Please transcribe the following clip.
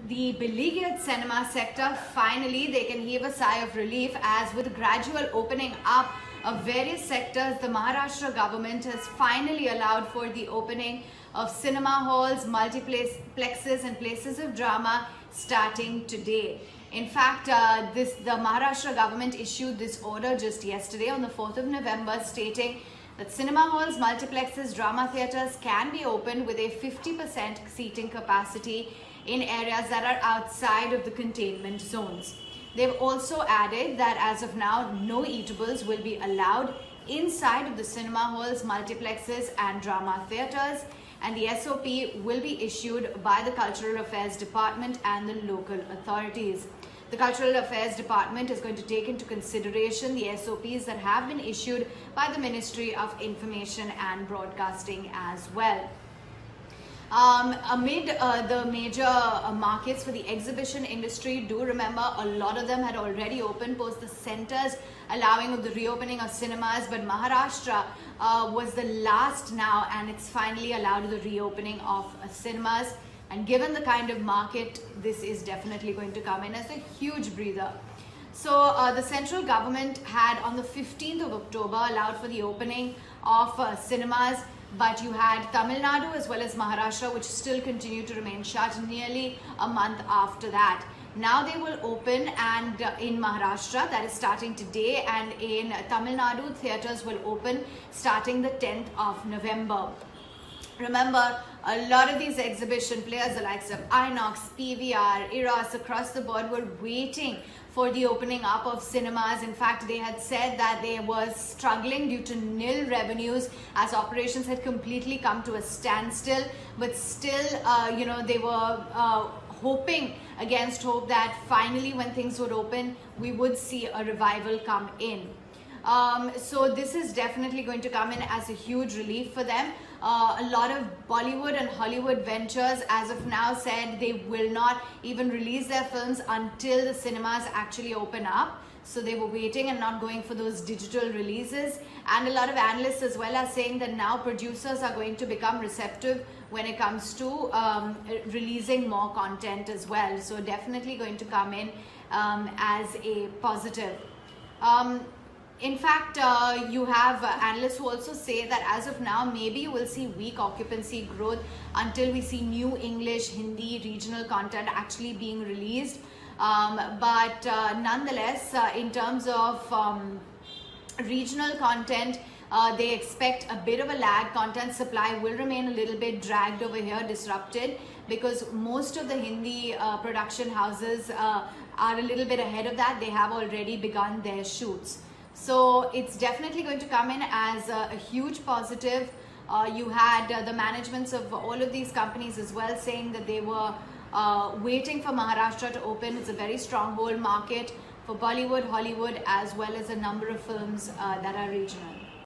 The beleaguered cinema sector, finally they can heave a sigh of relief, as with gradual opening up of various sectors, the Maharashtra government has finally allowed for the opening of cinema halls, multiplexes and places of drama starting today. In fact, the Maharashtra government issued this order just yesterday on the 4th of November, stating that cinema halls, multiplexes, drama theatres can be opened with a 50% seating capacity in areas that are outside of the containment zones. They've also added that as of now, no eatables will be allowed inside of the cinema halls, multiplexes and drama theatres, and the SOP will be issued by the Cultural Affairs Department and the local authorities. The Cultural Affairs Department is going to take into consideration the SOPs that have been issued by the Ministry of Information and Broadcasting as well. Amid the major markets for the exhibition industry, do remember a lot of them had already opened post the centers allowing of the reopening of cinemas, but Maharashtra was the last now, and it's finally allowed the reopening of cinemas. And given the kind of market, this is definitely going to come in as a huge breather. So the central government had on the 15th of October allowed for the opening of cinemas, but you had Tamil Nadu as well as Maharashtra, which still continue to remain shut nearly a month after that. Now they will open, and in Maharashtra, that is starting today, and in Tamil Nadu, theatres will open starting the 10th of November. Remember, a lot of these exhibition players, the likes of Inox, PVR, Eros, across the board, were waiting for the opening up of cinemas. In fact, they had said that they were struggling due to nil revenues, as operations had completely come to a standstill. But still, they were hoping against hope that finally, when things would open, we would see a revival come in. So this is definitely going to come in as a huge relief for them. A lot of Bollywood and Hollywood ventures as of now said they will not even release their films until the cinemas actually open up. So they were waiting and not going for those digital releases. And a lot of analysts as well are saying that now producers are going to become receptive when it comes to releasing more content as well. So definitely going to come in as a positive. In fact, you have analysts who also say that as of now, maybe you will see weak occupancy growth until we see new English, Hindi, regional content actually being released. But nonetheless, in terms of regional content, they expect a bit of a lag. Content supply will remain a little bit dragged over here, disrupted, because most of the Hindi production houses are a little bit ahead of that. They have already begun their shoots. So it's definitely going to come in as a huge positive. You had the managements of all of these companies as well saying that they were waiting for Maharashtra to open. It's a very stronghold market for Bollywood, Hollywood, as well as a number of films that are regional.